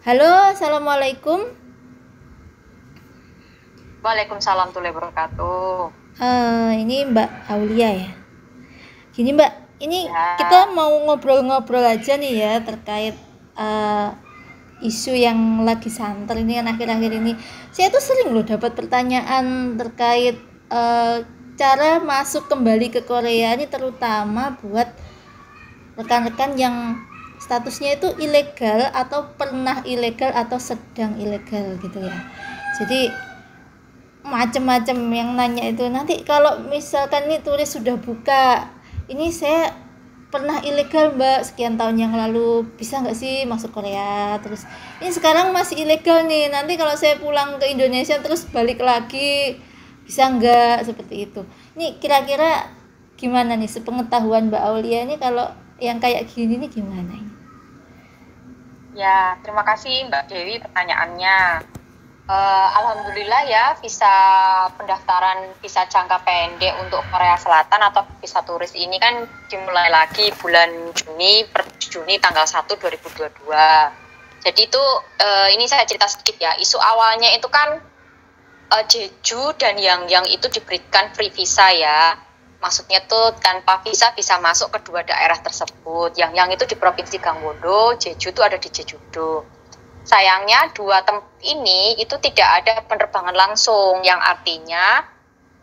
Halo, assalamualaikum. Waalaikumsalam warahmatullahi wabarakatuh. Ini Mbak Aulia ya. Gini Mbak, ini kita Ya, mau ngobrol-ngobrol aja nih ya terkait eh, isu yang lagi santer ini kan akhir-akhir ini. Saya tuh sering loh dapat pertanyaan terkait eh, cara masuk kembali ke Korea ini terutama buat rekan-rekan yang statusnya itu ilegal atau pernah ilegal atau sedang ilegal gitu ya. Jadi macem-macem yang nanya itu nanti kalau misalkan nih turis sudah buka ini saya pernah ilegal mbak sekian tahun yang lalu bisa nggak sih masuk Korea terus ini sekarang masih ilegal nih nanti kalau saya pulang ke Indonesia terus balik lagi bisa nggak seperti itu ini kira-kira gimana nih sepengetahuan Mbak Aulia ini kalau yang kayak gini nih gimana ini. ya, terima kasih Mbak Dewi pertanyaannya. Alhamdulillah ya, visa pendaftaran visa jangka pendek untuk Korea Selatan atau visa turis ini kan dimulai lagi bulan Juni, per Juni tanggal 1 2022. Jadi itu ini saya cerita sedikit ya. Isu awalnya itu kan Jeju dan yang itu diberikan free visa ya. Maksudnya tuh tanpa visa bisa masuk ke dua daerah tersebut. Yang itu di Provinsi Gangwon-do, Jeju itu ada di Jeju-do. Sayangnya dua tempat ini itu tidak ada penerbangan langsung, yang artinya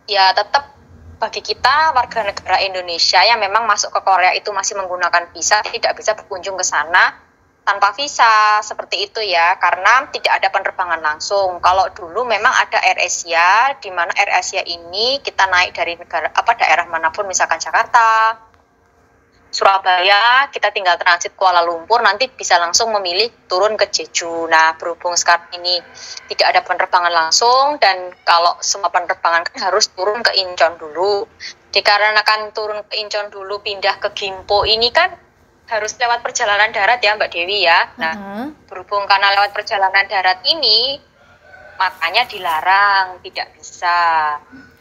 ya tetap bagi kita warga negara Indonesia yang memang masuk ke Korea itu masih menggunakan visa tidak bisa berkunjung ke sana tanpa visa seperti itu ya, karena tidak ada penerbangan langsung. Kalau dulu memang ada AirAsia, di mana AirAsia ini kita naik dari daerah manapun, misalkan Jakarta, Surabaya, kita tinggal transit Kuala Lumpur, nanti bisa langsung memilih turun ke Jeju. Nah, berhubung sekarang ini tidak ada penerbangan langsung, dan kalau semua penerbangan kan harus turun ke Incheon dulu. Dikarenakan turun ke Incheon dulu, pindah ke Gimpo ini kan harus lewat perjalanan darat ya Mbak Dewi ya. Nah, berhubung karena lewat perjalanan darat ini, makanya dilarang, tidak bisa.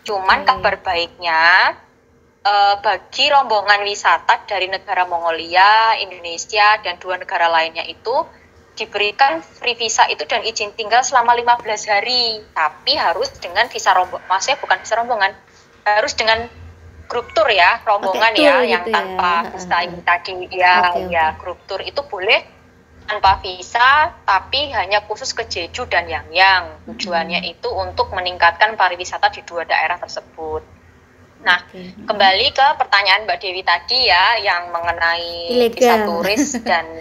Cuman kabar baiknya, bagi rombongan wisata dari negara Mongolia, Indonesia, dan dua negara lainnya itu diberikan free visa itu dan izin tinggal selama 15 hari. Tapi harus dengan visa rombongan, maksudnya bukan visa rombongan, harus dengan grup tour ya, rombongan ya, yang Gitu tanpa ya. visa ini tadi ya, ya grup tour itu boleh tanpa visa, tapi hanya khusus ke Jeju dan Yangyang. Tujuannya itu untuk meningkatkan pariwisata di dua daerah tersebut. Nah, kembali ke pertanyaan Mbak Dewi tadi ya, yang mengenai visa turis dan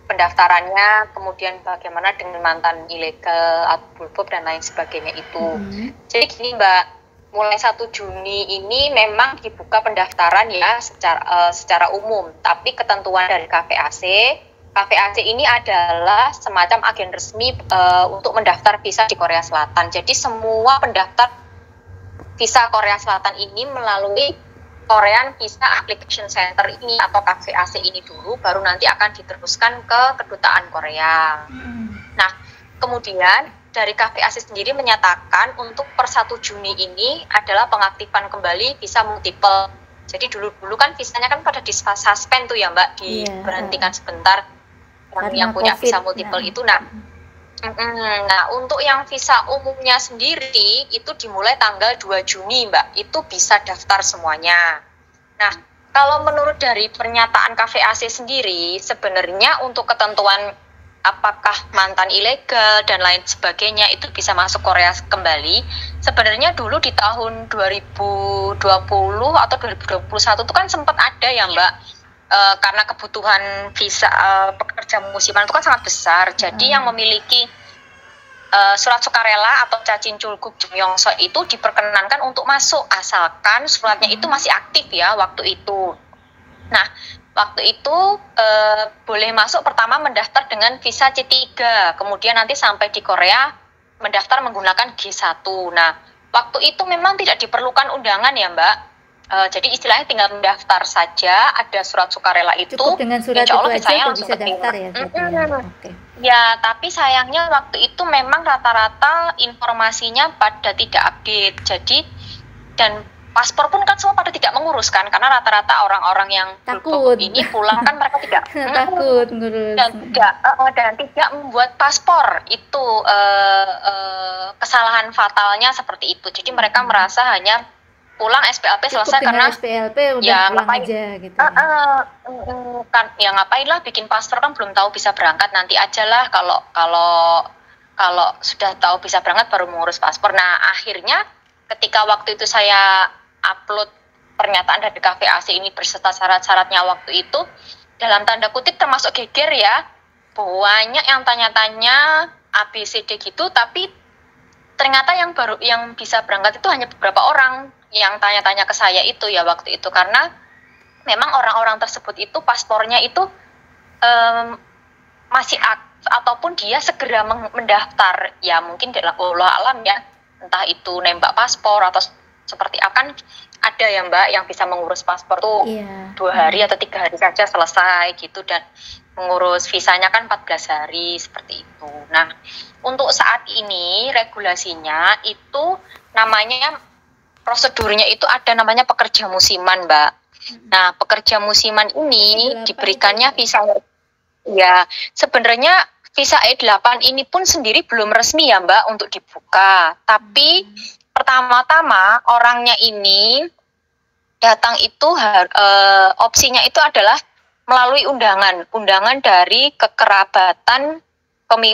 pendaftarannya, kemudian bagaimana dengan mantan ilegal, bulbop dan lain sebagainya itu. Jadi gini Mbak, mulai 1 Juni ini memang dibuka pendaftaran ya secara umum, tapi ketentuan dari KVAC ini adalah semacam agen resmi untuk mendaftar visa di Korea Selatan. Jadi semua pendaftar visa Korea Selatan ini melalui Korean Visa Application Center ini atau KVAC ini dulu, baru nanti akan diteruskan ke kedutaan Korea. Nah, kemudian dari KVAC sendiri menyatakan untuk per 1 Juni ini adalah pengaktifan kembali visa multiple. Jadi dulu kan visanya kan pada di-suspend tuh ya Mbak, diberhentikan sebentar yang punya visa multiple itu. Nah, untuk yang visa umumnya sendiri itu dimulai tanggal 2 Juni, Mbak. Itu bisa daftar semuanya. Nah, kalau menurut dari pernyataan KVAC sendiri, sebenarnya untuk ketentuan apakah mantan ilegal dan lain sebagainya itu bisa masuk Korea kembali, sebenarnya dulu di tahun 2020 atau 2021 itu kan sempat ada ya, Mbak. Karena kebutuhan visa pekerja musiman itu kan sangat besar. Jadi yang memiliki surat sukarela atau cacin culguk Jimyongso itu diperkenankan untuk masuk asalkan suratnya itu masih aktif ya waktu itu. Nah, waktu itu boleh masuk pertama mendaftar dengan visa C3, kemudian nanti sampai di Korea mendaftar menggunakan G1. Nah, waktu itu memang tidak diperlukan undangan ya Mbak. Jadi istilahnya tinggal mendaftar saja, ada surat sukarela itu, cukup dengan surat insya Allah itu aja langsung bisa daftar ya. Ya, tapi sayangnya waktu itu memang rata-rata informasinya pada tidak update. Jadi dan paspor pun kan semua pada tidak mengurus kan, karena rata-rata orang-orang yang takut ini pulang kan mereka tidak takut ngurus dan tidak membuat paspor. Itu kesalahan fatalnya seperti itu. Jadi mereka merasa hanya pulang SPLP selesai karena SPLP udah ya pulang ngapain aja gitu. Kan ya ngapain lah bikin paspor, kan belum tahu bisa berangkat, nanti aja lah kalau sudah tahu bisa berangkat baru mengurus paspor. Nah akhirnya ketika waktu itu saya upload pernyataan dari Cafe AC ini berserta syarat-syaratnya waktu itu, dalam tanda kutip termasuk geger ya, banyak yang tanya-tanya ABCD gitu, tapi ternyata yang bisa berangkat itu hanya beberapa orang yang tanya-tanya ke saya itu ya waktu itu, karena memang orang-orang tersebut itu paspornya itu masih aktif ataupun dia segera mendaftar ya, mungkin dalam Allah alam ya, entah itu nembak paspor atau seperti apa. Kan ada ya Mbak yang bisa mengurus paspor tuh 2 hari atau 3 hari saja selesai gitu, dan mengurus visanya kan 14 hari seperti itu. Nah untuk saat ini regulasinya itu namanya, prosedurnya itu ada namanya pekerja musiman Mbak. Nah pekerja musiman ini diberikannya visa ya, sebenarnya visa E8 ini pun sendiri belum resmi ya Mbak untuk dibuka, tapi pertama-tama orangnya ini datang itu opsinya itu adalah melalui undangan dari kekerabatan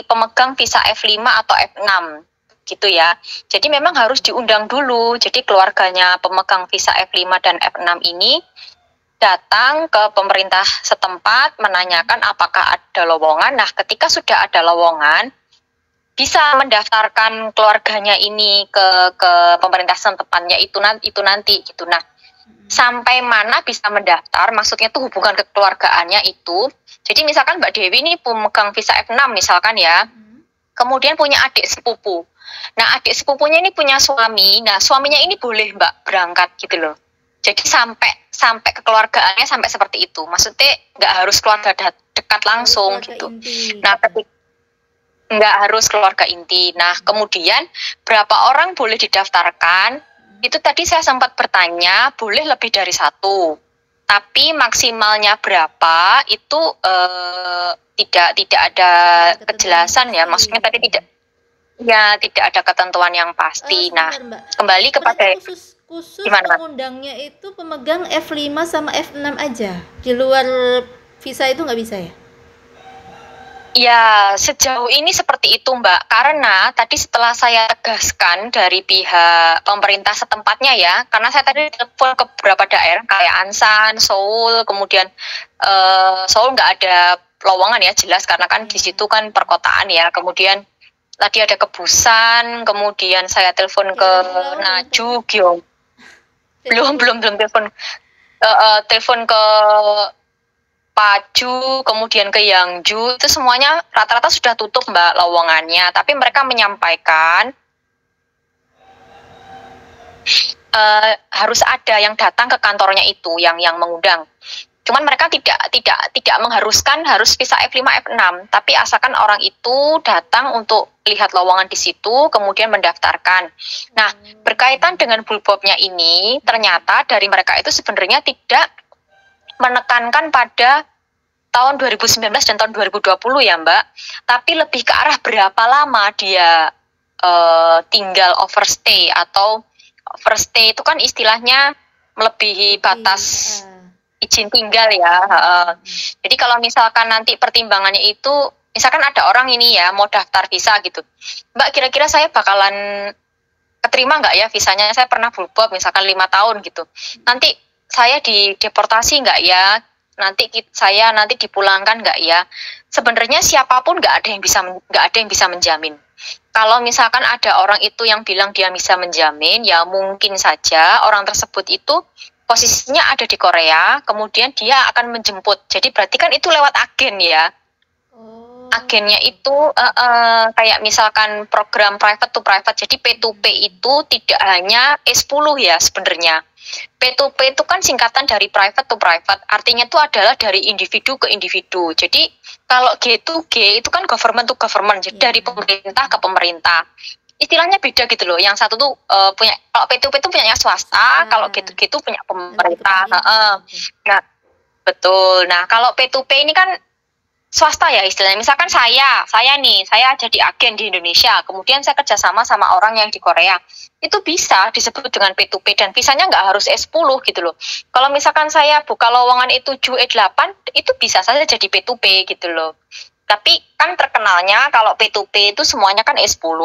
pemegang visa F5 atau F6 gitu ya. Jadi memang harus diundang dulu. Jadi keluarganya pemegang visa F5 dan F6 ini datang ke pemerintah setempat menanyakan apakah ada lowongan. Nah ketika sudah ada lowongan, bisa mendaftarkan keluarganya ini ke pemerintah setempatnya itu nanti gitu. Nah sampai mana bisa mendaftar, maksudnya tuh hubungan kekeluargaannya itu. Jadi misalkan Mbak Dewi ini pemegang visa F6 misalkan ya, kemudian punya adik sepupu. Nah adik sepupunya ini punya suami, nah suaminya ini boleh Mbak berangkat gitu loh. Jadi sampai kekeluargaannya sampai seperti itu, maksudnya nggak harus keluarga dekat langsung gitu. Nah ketika nggak harus keluarga inti. Nah, kemudian berapa orang boleh didaftarkan? Itu tadi saya sempat bertanya, boleh lebih dari 1. Tapi maksimalnya berapa? Itu tidak ada kejelasan ya. Maksudnya tadi tidak ada ketentuan yang pasti. Nah, kembali kepada khusus pengundangnya itu pemegang F5 sama F6 aja. Di luar visa itu nggak bisa ya? Ya, sejauh ini seperti itu Mbak, karena tadi setelah saya tegaskan dari pihak pemerintah setempatnya ya, karena saya tadi telepon ke beberapa daerah kayak Ansan, Seoul, kemudian Seoul nggak ada lowongan ya jelas, karena kan di situ kan perkotaan ya, kemudian tadi ada ke Busan, kemudian saya telepon ke Naju, Gyeong, belum telepon ke Paju, kemudian ke Yangju, itu semuanya rata-rata sudah tutup Mbak lowongannya. Tapi mereka menyampaikan harus ada yang datang ke kantornya itu, yang mengundang. Cuman mereka tidak mengharuskan harus visa F5, F6, tapi asalkan orang itu datang untuk lihat lowongan di situ, kemudian mendaftarkan. Nah, berkaitan dengan bulbobnya ini, ternyata dari mereka itu sebenarnya tidak menekankan pada tahun 2019 dan tahun 2020 ya Mbak, tapi lebih ke arah berapa lama dia tinggal overstay, atau overstay itu kan istilahnya melebihi batas izin tinggal ya. Jadi kalau misalkan nanti pertimbangannya itu, misalkan ada orang ini ya mau daftar visa gitu, Mbak kira-kira saya bakalan keterima nggak ya visanya, saya pernah bulbob misalkan 5 tahun gitu, nanti saya dideportasi nggak ya, saya nanti dipulangkan nggak ya. Sebenarnya siapapun nggak ada yang bisa menjamin. Kalau misalkan ada orang itu yang bilang dia bisa menjamin, ya mungkin saja orang tersebut itu posisinya ada di Korea, kemudian dia akan menjemput. Jadi berarti kan itu lewat agen ya. Agennya itu kayak misalkan program private to private. Jadi P2P itu tidak hanya E10 ya sebenarnya. P2P itu kan singkatan dari private to private, artinya itu adalah dari individu ke individu. Jadi kalau G to G itu kan government to government, jadi dari pemerintah ke pemerintah. istilahnya beda gitu loh. Yang satu tuh punya, kalau P2P itu punyanya swasta, kalau gitu-gitu punya pemerintah. Nah, betul. Nah, kalau P2P ini kan swasta ya istilahnya. Misalkan saya jadi agen di Indonesia, kemudian saya kerjasama sama orang yang di Korea. Itu bisa disebut dengan P2P dan visanya nggak harus S10 gitu loh. Kalau misalkan saya buka lowongan E7, E8, itu bisa saja jadi P2P gitu loh. Tapi kan terkenalnya kalau P2P itu semuanya kan S10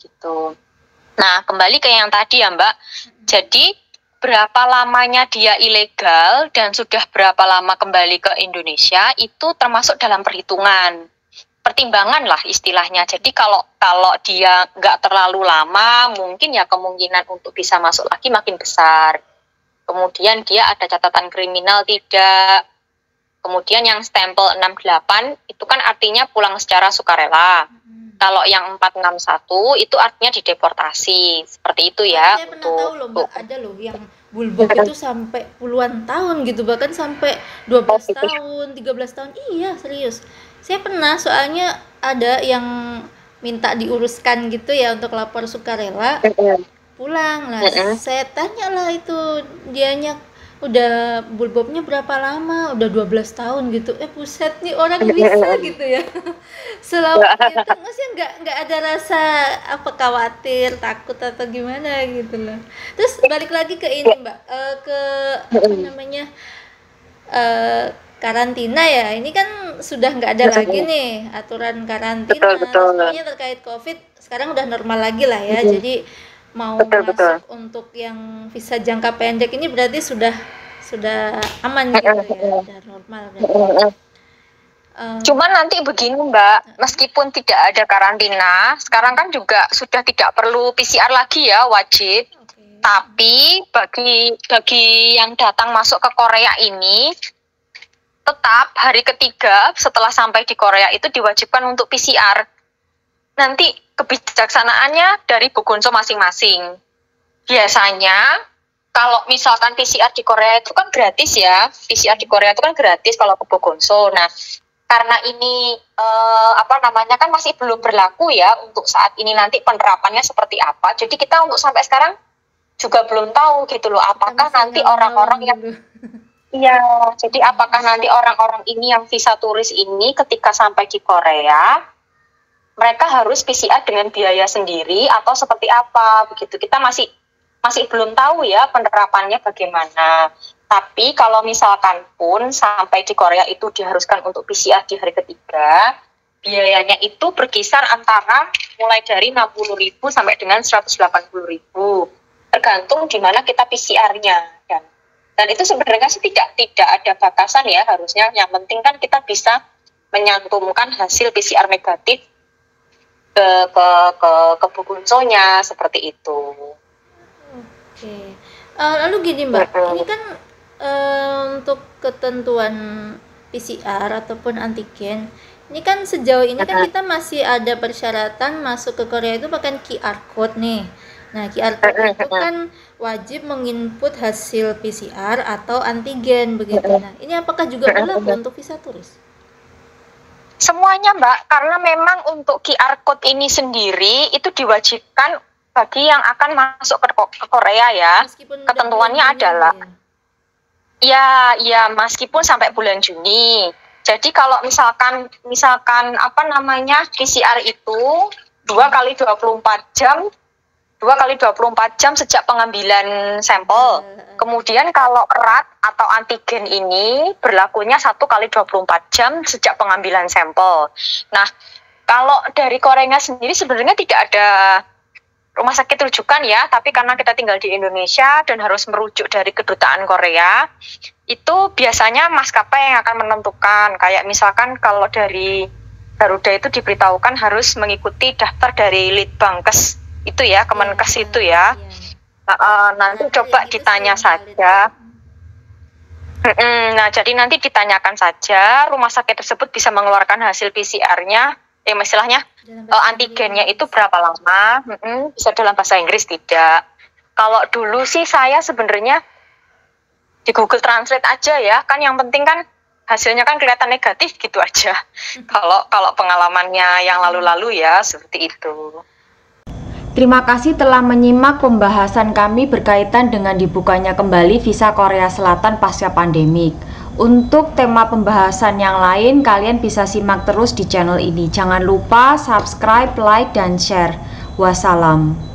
gitu. Nah, kembali ke yang tadi ya Mbak. Jadi berapa lamanya dia ilegal dan sudah berapa lama kembali ke Indonesia itu termasuk dalam perhitungan. Pertimbangan lah istilahnya. Jadi kalau dia nggak terlalu lama, mungkin ya kemungkinan untuk bisa masuk lagi makin besar. Kemudian dia ada catatan kriminal tidak. Kemudian yang stempel 68 itu kan artinya pulang secara sukarela. Kalau yang 461 itu artinya dideportasi. Seperti itu ya. Saya pernah tahu loh Mbak, ada loh yang bulbok itu sampai puluhan tahun gitu, bahkan sampai 12 tahun, 13 tahun. Iya, serius. Saya pernah, soalnya ada yang minta diuruskan gitu ya untuk lapor sukarela pulang lah. Saya tanya lah itu dianya udah bulboknya berapa lama, udah 12 tahun gitu. Buset nih orang bisa gitu ya. Selama itu maksudnya nggak ada rasa apa khawatir, takut atau gimana gitu loh. Terus balik lagi ke ini Mbak, ke apa namanya, karantina ya. Ini kan sudah nggak ada lagi nih aturan karantina. Semuanya terkait COVID sekarang udah normal lagi lah ya. Jadi mau masuk untuk yang visa jangka pendek ini berarti sudah aman gitu ya, sudah normal berarti. Cuman nanti begini Mbak, meskipun tidak ada karantina, sekarang kan juga sudah tidak perlu PCR lagi ya, wajib. Tapi bagi yang datang masuk ke Korea ini, tetap hari ketiga setelah sampai di Korea itu diwajibkan untuk PCR. Nanti kebijaksanaannya dari Bugunso masing-masing. Biasanya kalau misalkan PCR di Korea itu kan gratis ya, PCR di Korea itu kan gratis kalau ke Bugunso. Nah, karena ini kan masih belum berlaku ya untuk saat ini, nanti penerapannya seperti apa. Jadi kita untuk sampai sekarang juga belum tahu gitu loh, apakah nanti orang-orang yang jadi apakah nanti orang-orang ini yang visa turis ini ketika sampai di Korea mereka harus PCR dengan biaya sendiri atau seperti apa begitu. Kita masih belum tahu ya penerapannya bagaimana. Tapi kalau misalkan pun sampai di Korea itu diharuskan untuk PCR di hari ketiga, biayanya itu berkisar antara mulai dari 60.000 sampai dengan 180.000, tergantung di mana kita PCR-nya. Dan itu sebenarnya sih tidak ada batasan ya harusnya. Yang penting kan kita bisa menyantumkan hasil PCR negatif ke Bugunsonya seperti itu. Oke. Lalu gini Mbak, ini kan untuk ketentuan PCR ataupun antigen, ini kan sejauh ini kan kita masih ada persyaratan masuk ke Korea itu pakai QR code nih. Nah, QR code itu kan wajib menginput hasil PCR atau antigen begitu. Nah, ini apakah juga berlaku untuk visa turis? Semuanya Mbak, karena memang untuk QR code ini sendiri itu diwajibkan bagi yang akan masuk ke Korea ya. Meskipun ketentuannya adalah ya meskipun sampai bulan Juni. Jadi kalau misalkan PCR itu 2 kali 24 jam sejak pengambilan sampel. Kemudian kalau erat atau antigen ini berlakunya 1 kali 24 jam sejak pengambilan sampel. Nah, kalau dari Korea sendiri sebenarnya tidak ada rumah sakit rujukan ya, tapi karena kita tinggal di Indonesia dan harus merujuk dari kedutaan Korea, itu biasanya maskapai yang akan menentukan. Kayak misalkan kalau dari Garuda itu diberitahukan harus mengikuti daftar dari Litbangkes itu ya, Kemenkes itu ya. Nanti coba ditanya saja. Nah, jadi nanti ditanyakan saja, rumah sakit tersebut bisa mengeluarkan hasil PCR-nya, istilahnya antigennya itu berapa lama, bisa dalam bahasa Inggris tidak. Kalau dulu sih saya sebenarnya di Google Translate aja ya, kan yang penting kan hasilnya kan kelihatan negatif gitu aja. Kalau pengalamannya yang lalu-lalu ya seperti itu. Terima kasih telah menyimak pembahasan kami berkaitan dengan dibukanya kembali visa Korea Selatan pasca pandemik. Untuk tema pembahasan yang lain, kalian bisa simak terus di channel ini. Jangan lupa subscribe, like, dan share. Wassalam.